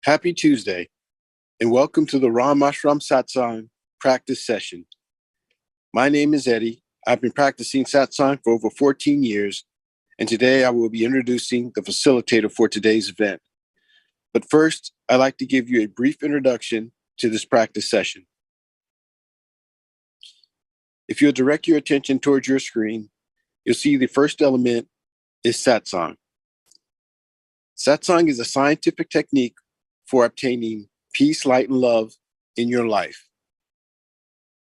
Happy Tuesday, and welcome to the Ram Ashram Satsang practice session. My name is Eddie. I've been practicing Satsang for over 14 years, and today I will be introducing the facilitator for today's event. But first, I'd like to give you a brief introduction to this practice session. If you'll direct your attention towards your screen, you'll see the first element is Satsang. Satsang is a scientific technique for obtaining peace, light, and love in your life.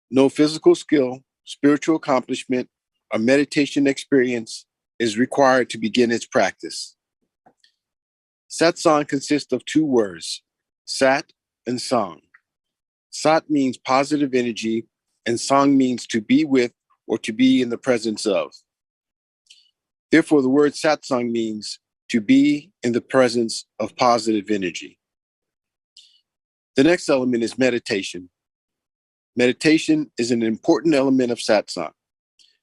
No physical skill, spiritual accomplishment, or meditation experience is required to begin its practice. Satsang consists of two words, Sat and Sang. Sat means positive energy, and Sang means to be with or to be in the presence of. Therefore, the word Satsang means to be in the presence of positive energy. The next element is meditation. Meditation is an important element of Satsang.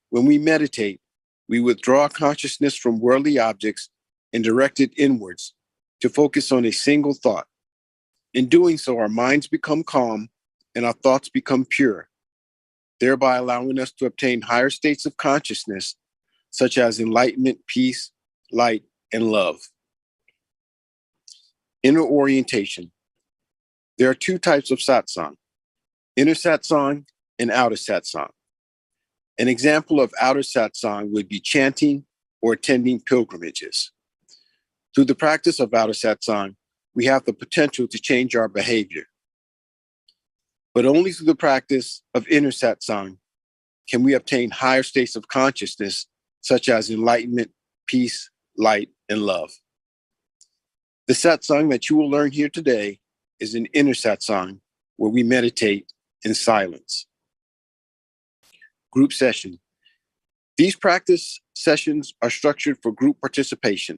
When we meditate, we withdraw consciousness from worldly objects and direct it inwards to focus on a single thought. In doing so, our minds become calm and our thoughts become pure, thereby allowing us to obtain higher states of consciousness, such as enlightenment, peace, light, and love. Inner orientation. There are two types of Satsang, inner Satsang and outer Satsang. An example of outer Satsang would be chanting or attending pilgrimages. Through the practice of outer Satsang, we have the potential to change our behavior. But only through the practice of inner Satsang can we obtain higher states of consciousness, such as enlightenment, peace, light, and love. The Satsang that you will learn here today is an inner Satsang where we meditate in silence. Group session. These practice sessions are structured for group participation.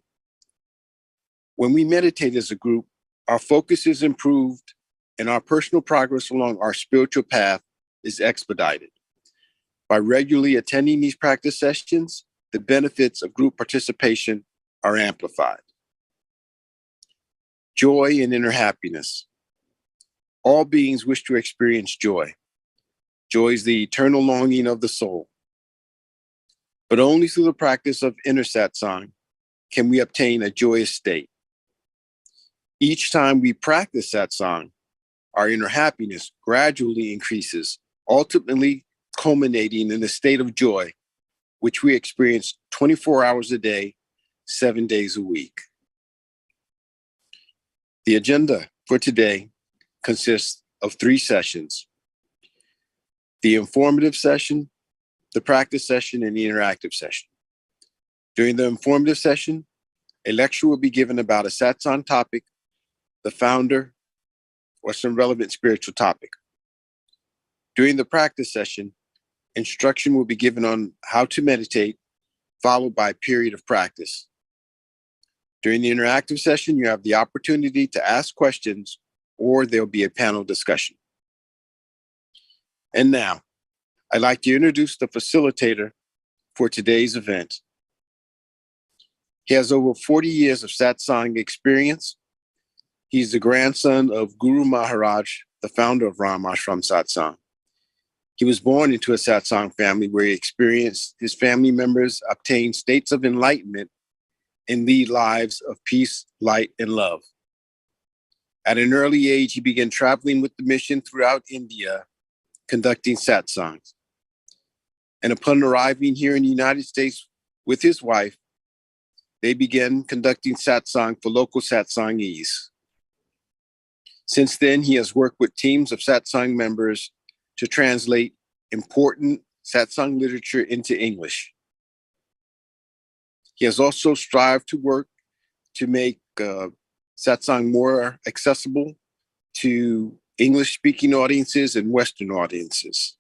When we meditate as a group, our focus is improved and our personal progress along our spiritual path is expedited. By regularly attending these practice sessions, the benefits of group participation are amplified. Joy and inner happiness. All beings wish to experience joy. Joy is the eternal longing of the soul. But only through the practice of inner Satsang can we obtain a joyous state. Each time we practice Satsang, our inner happiness gradually increases, ultimately culminating in a state of joy, which we experience 24 hours a day, 7 days a week. The agenda for today consists of 3 sessions: the informative session, the practice session, and the interactive session. During the informative session, a lecture will be given about a Satsang topic, the founder, or some relevant spiritual topic. During the practice session, instruction will be given on how to meditate, followed by a period of practice. During the interactive session, you have the opportunity to ask questions, or there'll be a panel discussion. And now, I'd like to introduce the facilitator for today's event. He has over 40 years of Satsang experience. He's the grandson of Guru Maharaj, the founder of Ram Ashram Satsang. He was born into a Satsang family where he experienced his family members obtain states of enlightenment and lead lives of peace, light, and love. At an early age, he began traveling with the mission throughout India, conducting satsangs. And upon arriving here in the United States with his wife, they began conducting satsang for local satsangees. Since then, he has worked with teams of satsang members to translate important satsang literature into English. He has also strived to work to make satsang more accessible to English-speaking audiences and Western audiences.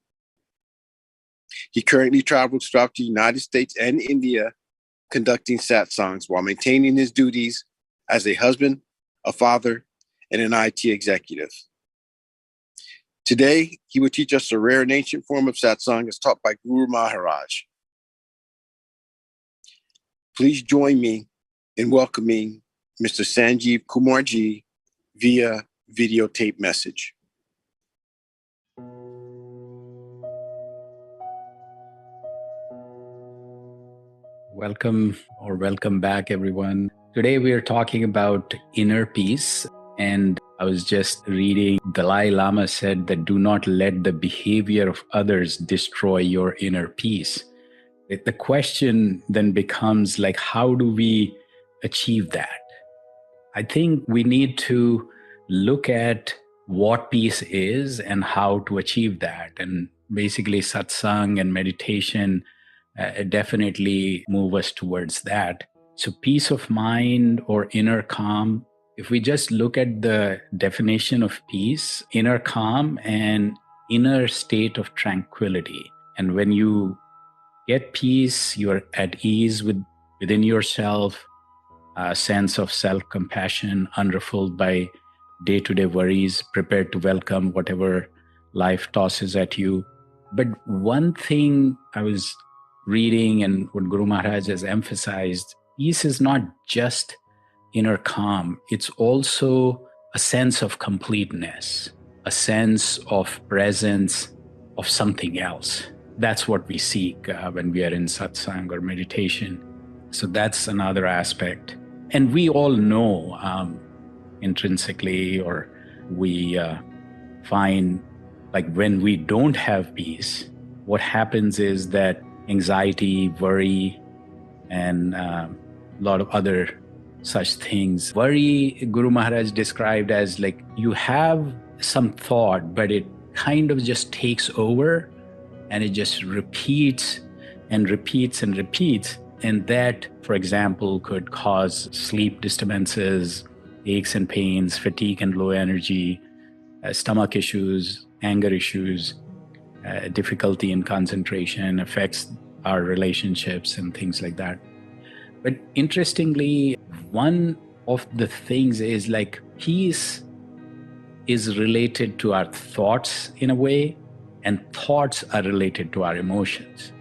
He currently travels throughout the United States and India, conducting satsangs while maintaining his duties as a husband, a father, and an IT executive. Today, he will teach us a rare and ancient form of satsang as taught by Guru Maharaj. Please join me in welcoming Mr. Sanjeev Kumarji via videotape message. Welcome back, everyone. Today we are talking about inner peace. And I was just reading, Dalai Lama said that do not let the behavior of others destroy your inner peace. The question then becomes like, how do we achieve that? I think we need to look at what peace is and how to achieve that. And basically, satsang and meditation definitely move us towards that. So, peace of mind or inner calm, if we just look at the definition of peace, inner calm and inner state of tranquility. And when you get peace, you're at ease within yourself, a sense of self-compassion, unruffled by day-to-day worries, prepared to welcome whatever life tosses at you. But one thing I was reading and what Guru Maharaj has emphasized, peace is not just inner calm. It's also a sense of completeness, a sense of presence of something else. That's what we seek when we are in satsang or meditation. So that's another aspect. And we all know intrinsically, or we find like when we don't have peace, what happens is that anxiety, worry, and a lot of other such things. Worry, Guru Maharaj described as like you have some thought, but it kind of just takes over and it just repeats and repeats and repeats. And that, for example, could cause sleep disturbances, aches and pains, fatigue and low energy, stomach issues, anger issues, difficulty in concentration, affects our relationships and things like that. But interestingly, one of the things is like peace is related to our thoughts in a way, and thoughts are related to our emotions.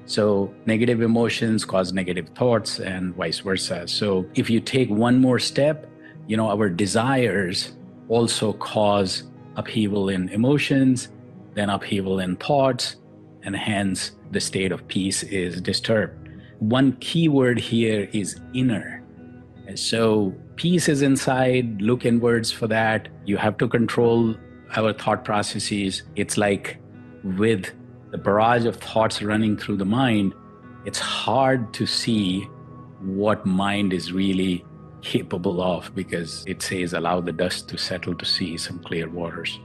So negative emotions cause negative thoughts and vice versa. So if you take one more step, our desires also cause upheaval in emotions, then upheaval in thoughts, and hence the state of peace is disturbed. One key word here is inner. And so peace is inside, look inwards for that. You have to control our thought processes. It's like with the barrage of thoughts running through the mind, it's hard to see what mind is really capable of, because it says, allow the dust to settle to see some clear waters.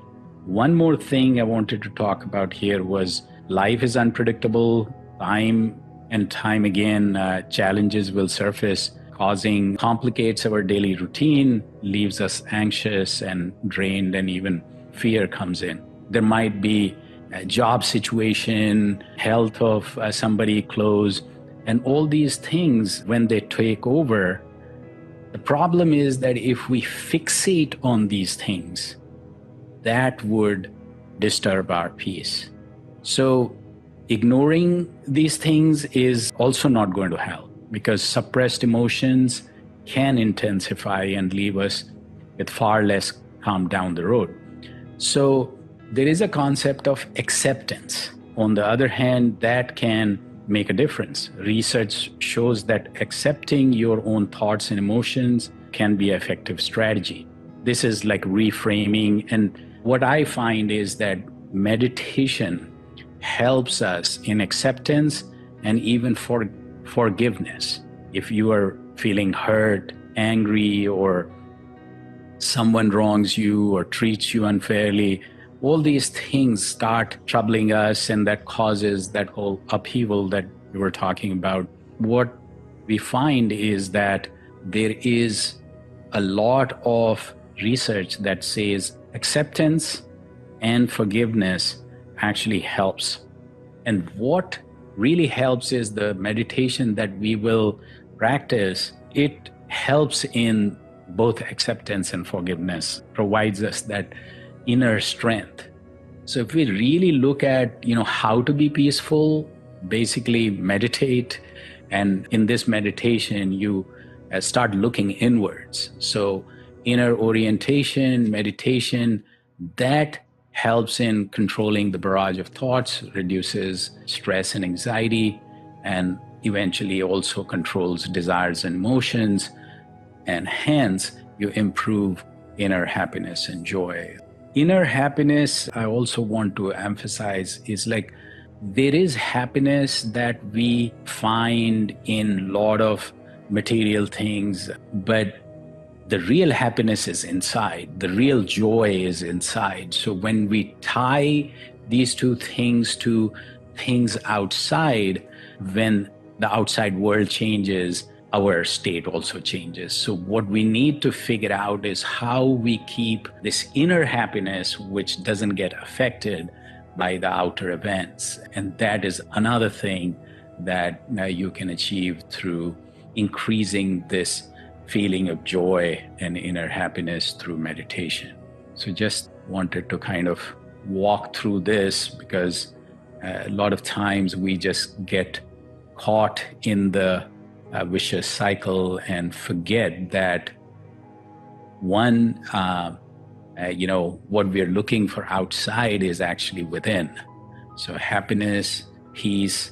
One more thing I wanted to talk about here was life is unpredictable. Time and time again, challenges will surface, complicates our daily routine, leaves us anxious and drained, and even fear comes in. There might be a job situation, health of somebody close, and all these things, when they take over, the problem is that if we fixate on these things, that would disturb our peace. So ignoring these things is also not going to help, because suppressed emotions can intensify and leave us with far less calm down the road. So there is a concept of acceptance. On the other hand, that can make a difference. Research shows that accepting your own thoughts and emotions can be an effective strategy. This is like reframing. And what I find is that meditation helps us in acceptance and even forgiveness. If you are feeling hurt, angry, or someone wrongs you or treats you unfairly, all these things start troubling us, and that causes that whole upheaval that we were talking about. What we find is that there is a lot of research that says acceptance and forgiveness actually helps. And what really helps is the meditation that we will practice. It helps in both acceptance and forgiveness, provides us that inner strength. So if we really look at, how to be peaceful, basically meditate. And in this meditation, you start looking inwards. So inner orientation, meditation, that helps in controlling the barrage of thoughts, reduces stress and anxiety, and eventually also controls desires and emotions, and hence you improve inner happiness and joy. Inner happiness, I also want to emphasize, is like there is happiness that we find in a lot of material things, but the real happiness is inside. The real joy is inside. So when we tie these two things to things outside, when the outside world changes, our state also changes. So what we need to figure out is how we keep this inner happiness, which doesn't get affected by the outer events. And that is another thing that you can achieve through increasing this feeling of joy and inner happiness through meditation. So just wanted to kind of walk through this, because a lot of times we just get caught in the vicious cycle and forget that one, what we're looking for outside is actually within. So happiness, peace,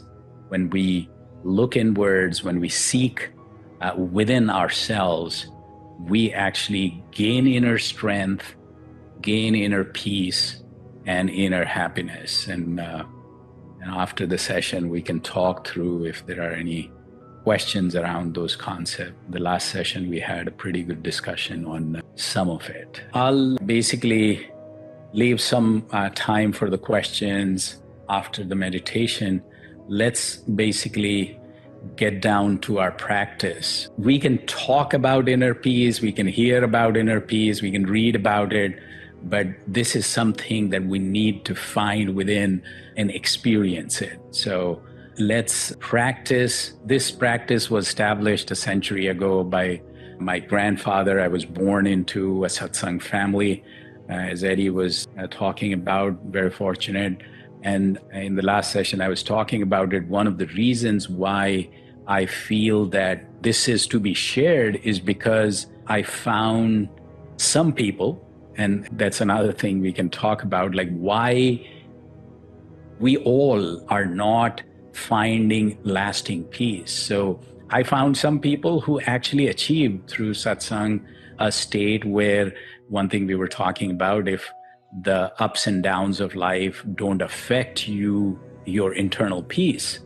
when we look inwards, when we seek within ourselves, we actually gain inner strength, gain inner peace, and inner happiness. And after the session, we can talk through if there are any questions around those concepts. The last session, we had a pretty good discussion on some of it. I'll basically leave some time for the questions after the meditation. Let's basically get down to our practice. We can talk about inner peace, we can hear about inner peace, we can read about it, but this is something that we need to find within and experience it. So let's practice. This practice was established a century ago by my grandfather. I was born into a satsang family, as Eddie was talking about, very fortunate. And in the last session, I was talking about it. One of the reasons why I feel that this is to be shared is because I found some people, and that's another thing we can talk about, like why we all are not finding lasting peace. So I found some people who actually achieved through satsang a state where, one thing we were talking about, if the ups and downs of life don't affect you, your internal peace,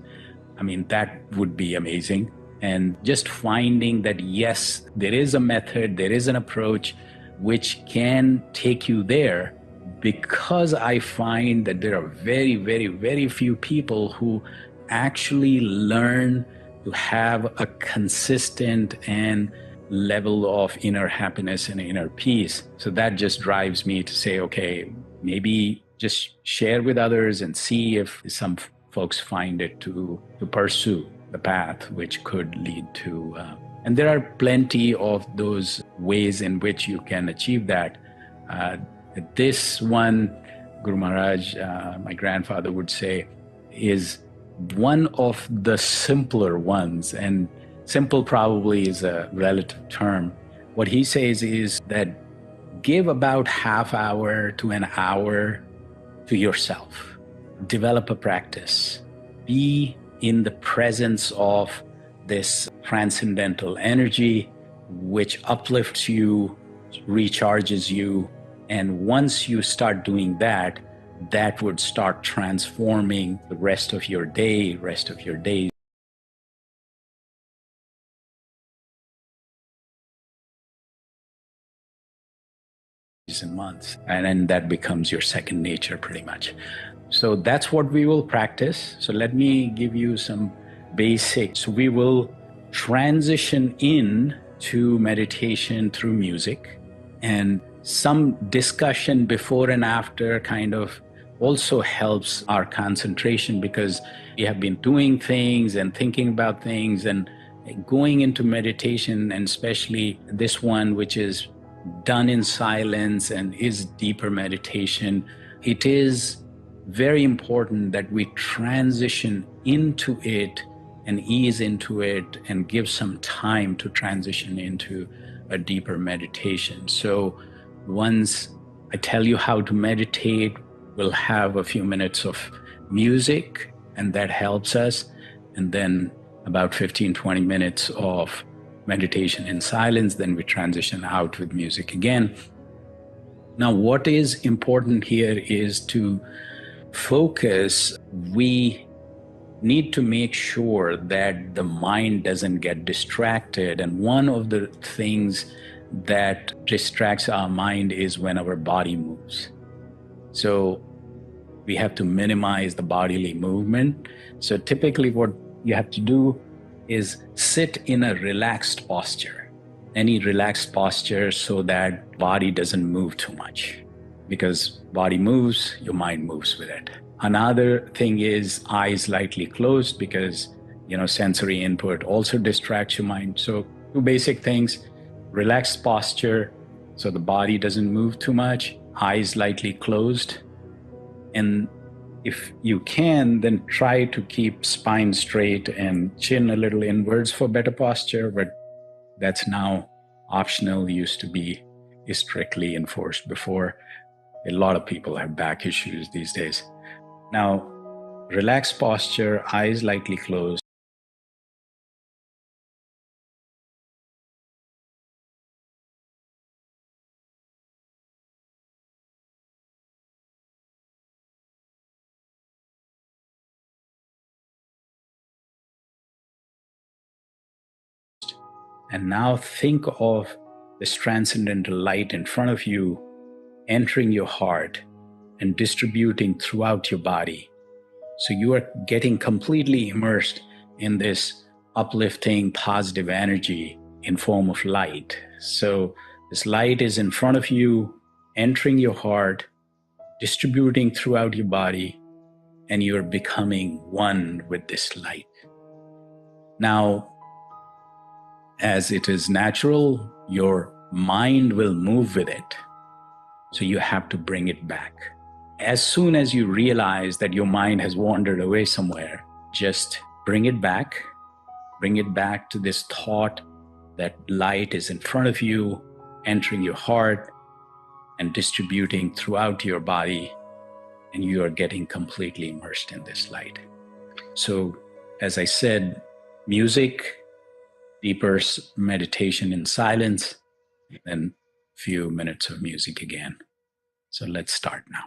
I mean, that would be amazing. And just finding that, yes, there is a method, there is an approach which can take you there, because I find that there are very, very, very few people who actually learn to have a consistent and level of inner happiness and inner peace. So that just drives me to say, okay, maybe just share with others and see if some folks find it to pursue the path which could lead to, and there are plenty of those ways in which you can achieve that. This one, Guru Maharaj, my grandfather would say, is one of the simpler ones, and simple probably is a relative term. What he says is that give about half hour to an hour to yourself. Develop a practice. Be in the presence of this transcendental energy which uplifts you, recharges you. And once you start doing that, that would start transforming the rest of your day, rest of your days. And months, and then that becomes your second nature pretty much. So that's what we will practice. So let me give you some basics. We will transition in to meditation through music, and some discussion before and after kind of also helps our concentration, because we have been doing things and thinking about things and going into meditation, and especially this one, which is done in silence and is deeper meditation. It is very important that we transition into it and ease into it and give some time to transition into a deeper meditation. So once I tell you how to meditate, we'll have a few minutes of music, and that helps us. And then about 15-20 minutes of meditation in silence. Then we transition out with music again. Now, what is important here is to focus. We need to make sure that the mind doesn't get distracted. And one of the things that distracts our mind is when our body moves. So we have to minimize the bodily movement. So typically what you have to do is sit in a relaxed posture, any relaxed posture, so that body doesn't move too much. Because body moves, your mind moves with it. Another thing is eyes lightly closed, because sensory input also distracts your mind. So two basic things: relaxed posture so the body doesn't move too much, eyes lightly closed. And if you can, then try to keep spine straight and chin a little inwards for better posture, but that's now optional. Used to be strictly enforced before. A lot of people have back issues these days. Now, relaxed posture, eyes lightly closed. And now think of this transcendental light in front of you entering your heart and distributing throughout your body. So you are getting completely immersed in this uplifting, positive energy in form of light. So this light is in front of you, entering your heart, distributing throughout your body, and you're becoming one with this light. Now, as it is natural, your mind will move with it. So you have to bring it back. As soon as you realize that your mind has wandered away somewhere, just bring it back to this thought that light is in front of you, entering your heart and distributing throughout your body, and you are getting completely immersed in this light. So, as I said, music, deeper meditation in silence, then a few minutes of music again. So let's start now.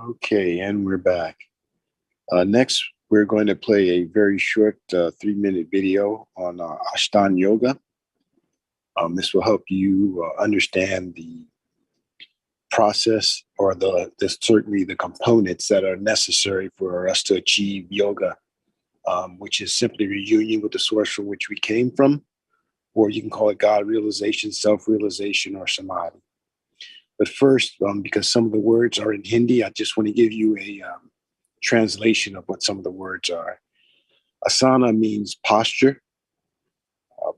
Okay, and we're back. Next, we're going to play a very short 3-minute video on Ashtanga Yoga. This will help you understand the process or certainly the components that are necessary for us to achieve yoga, which is simply reunion with the source from which we came from, or you can call it God realization, self-realization, or samadhi. But first, because some of the words are in Hindi, I just want to give you a translation of what some of the words are. Asana means posture.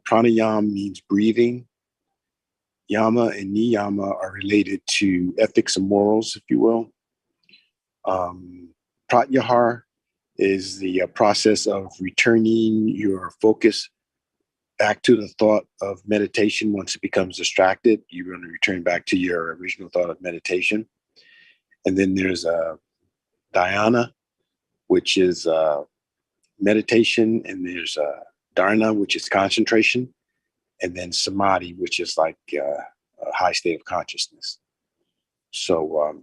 Pranayama means breathing. Yama and niyama are related to ethics and morals, if you will. Pratyahar is the process of returning your focus back to the thought of meditation. Once it becomes distracted, you're going to return back to your original thought of meditation. And then there's dhyana, which is meditation, and there's dharana, which is concentration, and then samadhi, which is like a high state of consciousness. So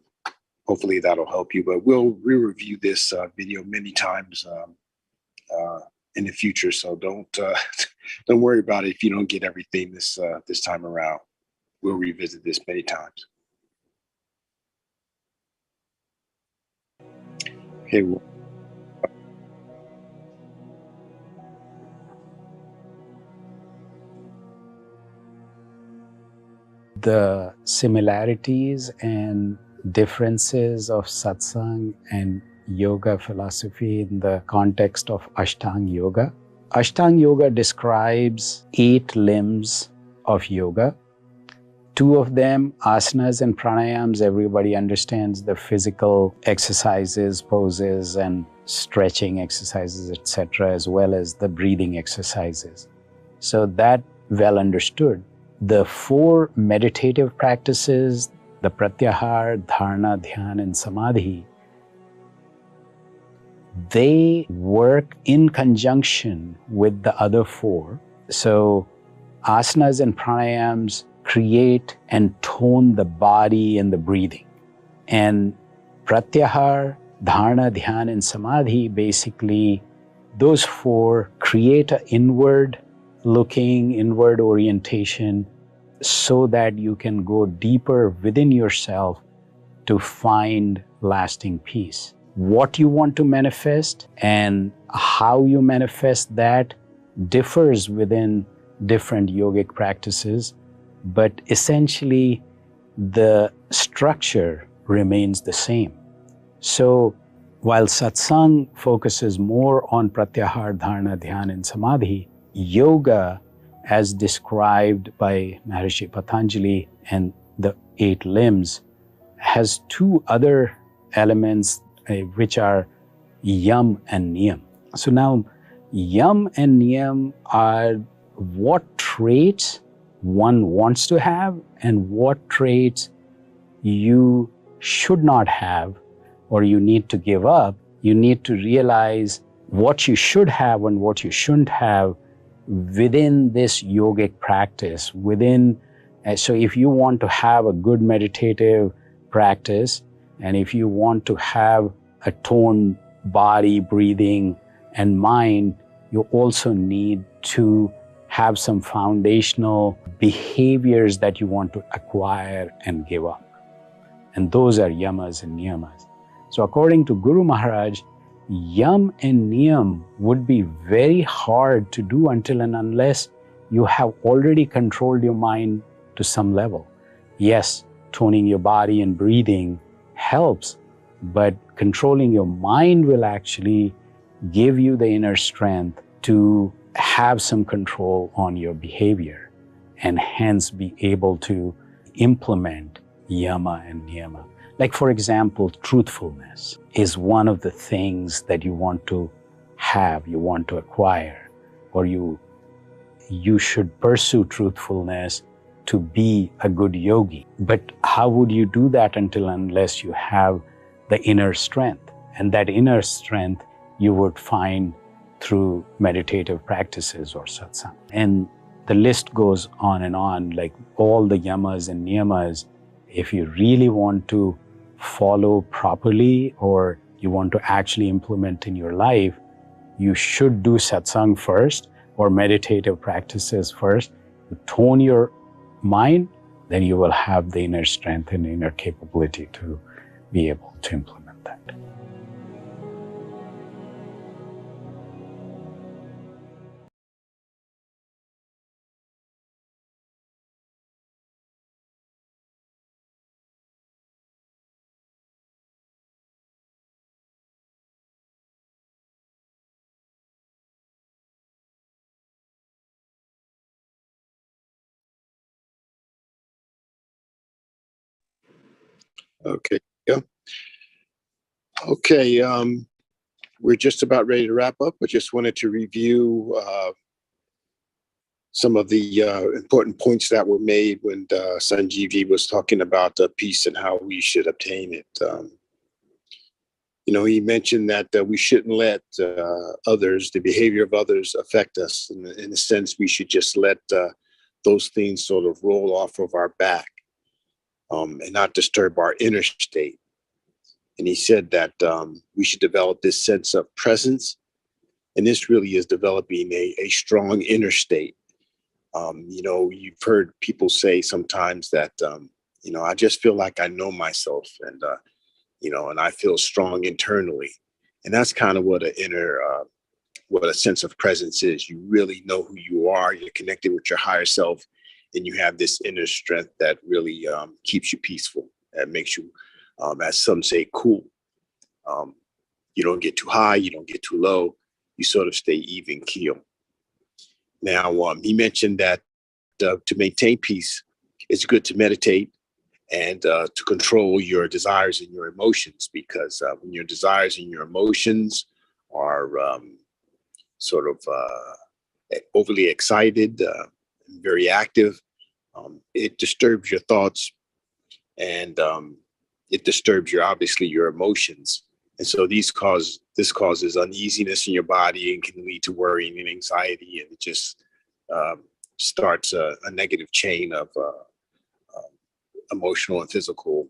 hopefully that'll help you, but we'll re-review this video many times in the future. So don't worry about it if you don't get everything this time around. We'll revisit this many times. Okay. The similarities and differences of satsang and yoga philosophy in the context of Ashtanga Yoga. Ashtanga Yoga describes 8 limbs of yoga. 2 of them, asanas and pranayams, everybody understands the physical exercises, poses, and stretching exercises, etc., as well as the breathing exercises. So that well understood. The 4 meditative practices, the pratyahar, dharana, dhyana, and samadhi, they work in conjunction with the other 4. So asanas and pranayams create and tone the body and the breathing. And pratyahar, dharana, dhyana, and samadhi, basically, those 4 create an inward looking, inward orientation so that you can go deeper within yourself to find lasting peace. What you want to manifest and how you manifest that differs within different yogic practices, but essentially the structure remains the same. So while satsang focuses more on pratyahar, dharana, dhyana, and samadhi, yoga, as described by Maharishi Patanjali and the 8 limbs, has 2 other elements which are yam and niyam. So now, yam and niyam are what traits one wants to have and what traits you should not have or you need to give up. You need to realize what you should have and what you shouldn't have within this yogic practice. So if you want to have a good meditative practice, and if you want to have a toned body, breathing, and mind, you also need to have some foundational behaviors that you want to acquire and give up. And those are yamas and niyamas. So according to Guru Maharaj, yam and niyam would be very hard to do until and unless you have already controlled your mind to some level. Yes, toning your body and breathing helps, but controlling your mind will actually give you the inner strength to have some control on your behavior and hence be able to implement yama and niyama. Like, for example, truthfulness is one of the things that you want to have, you want to acquire, or you should pursue truthfulness to be a good yogi. But how would you do that unless you have the inner strength? And that inner strength you would find through meditative practices or satsang. And the list goes on and on, like all the yamas and niyamas. If you really want to follow properly or you want to actually implement in your life, you should do satsang first or meditative practices first. You tone your mind, then you will have the inner strength and inner capability to be able to implement that. Okay. Yeah. Okay. We're just about ready to wrap up. I just wanted to review some of the important points that were made when Sanjeevi was talking about peace and how we should obtain it. He mentioned that we shouldn't let others, the behavior of others, affect us. In a sense, we should just let those things sort of roll off of our back and not disturb our inner state. And he said that we should develop this sense of presence. And this really is developing a strong inner state. You've heard people say sometimes that, I just feel like I know myself and I feel strong internally. And that's kind of what what a sense of presence is. You really know who you are. You're connected with your higher self and you have this inner strength that really keeps you peaceful. That makes you, as some say, cool. You don't get too high. You don't get too low. You sort of stay even keel. Now, he mentioned that to maintain peace, it's good to meditate and to control your desires and your emotions, because when your desires and your emotions are sort of overly excited, very active, it disturbs your thoughts and it disturbs obviously your emotions. And so this causes uneasiness in your body and can lead to worrying and anxiety, and it just starts a negative chain of emotional and physical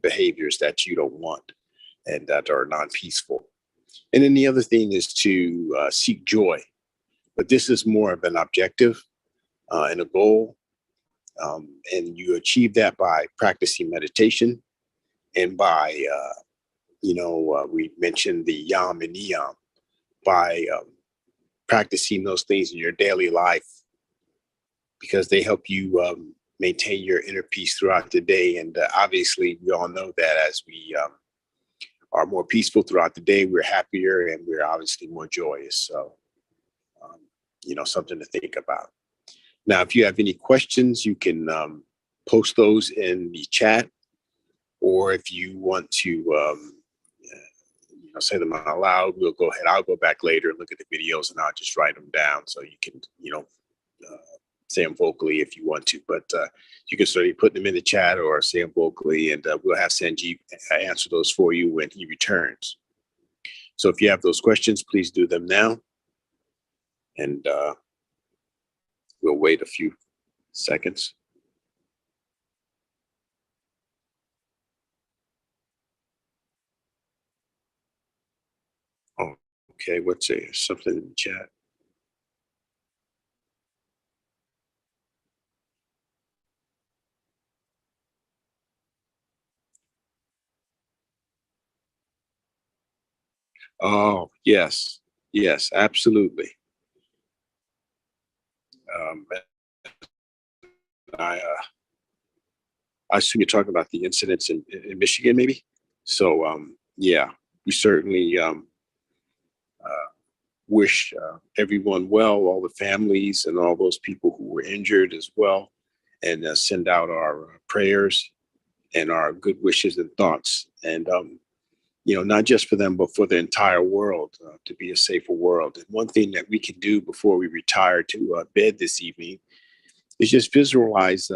behaviors that you don't want and that are non-peaceful. And then the other thing is to seek joy, but this is more of an objective and a goal, and you achieve that by practicing meditation and by we mentioned the yam and niyam, by practicing those things in your daily life, because they help you maintain your inner peace throughout the day. And obviously, we all know that as we are more peaceful throughout the day, we're happier and we're obviously more joyous. So, something to think about. Now, if you have any questions, you can post those in the chat, or if you want to say them out loud, we'll go ahead. I'll go back later and look at the videos and I'll just write them down so you can, say them vocally if you want to, but you can certainly put them in the chat or say them vocally, and we'll have Sanjeev answer those for you when he returns. So if you have those questions, please do them now. And we'll wait a few seconds. Oh, okay. What's something in the chat? Oh, yes. Yes, absolutely. I assume you're talking about the incidents in Michigan, maybe. So, yeah, we certainly wish everyone well, all the families and all those people who were injured as well, and send out our prayers and our good wishes and thoughts. And, not just for them, but for the entire world, to be a safer world. And one thing that we can do before we retire to bed this evening is just visualize,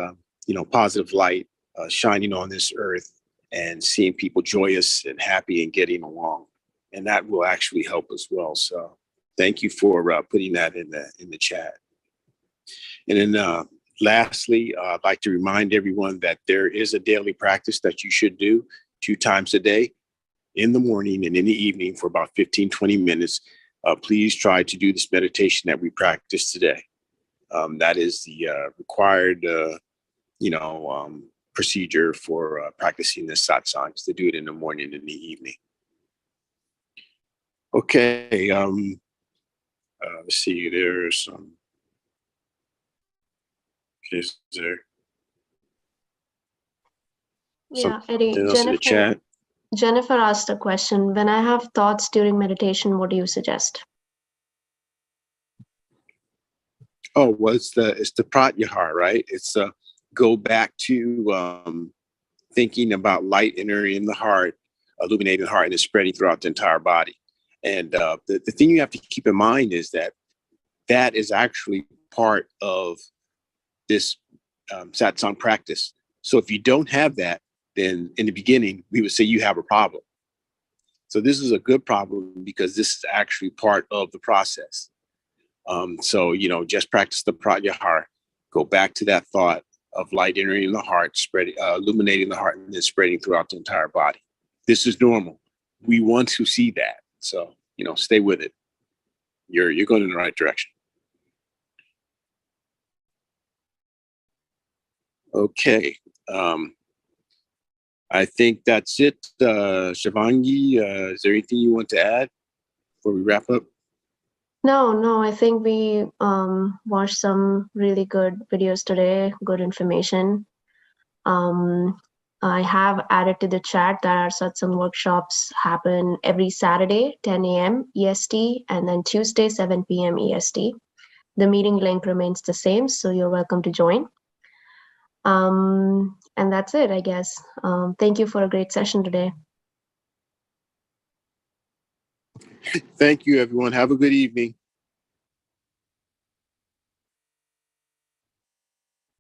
positive light shining on this earth and seeing people joyous and happy and getting along. And that will actually help as well. So thank you for putting that in the chat. And then lastly, I'd like to remind everyone that there is a daily practice that you should do. 2 times a day, in the morning and in the evening for about 15, 20 minutes. Please try to do this meditation that we practiced today. That is the required, procedure for practicing this satsang, is to do it in the morning and the evening. Okay. Let's see. There's is there Yeah, something Eddie, else in the chat? Jennifer asked a question. When I have thoughts during meditation, what do you suggest? Oh, well, it's the pratyahara, right? It's go back to thinking about light entering the heart, illuminating the heart, and then spreading throughout the entire body. And the thing you have to keep in mind is that is actually part of this satsang practice. So if you don't have that, then in the beginning, we would say you have a problem. So this is a good problem because this is actually part of the process. So, just practice the pratyahara, go back to that thought of light entering the heart, spreading, illuminating the heart, and then spreading throughout the entire body. This is normal. We want to see that. So, stay with it. You're going in the right direction. Okay. I think that's it. Shivangi, is there anything you want to add before we wrap up? No, I think we watched some really good videos today, good information. I have added to the chat that our Satsang workshops happen every Saturday, 10 a.m. EST, and then Tuesday, 7 p.m. EST. The meeting link remains the same, so you're welcome to join. And that's it, I guess. Thank you for a great session today. Thank you, everyone. Have a good evening.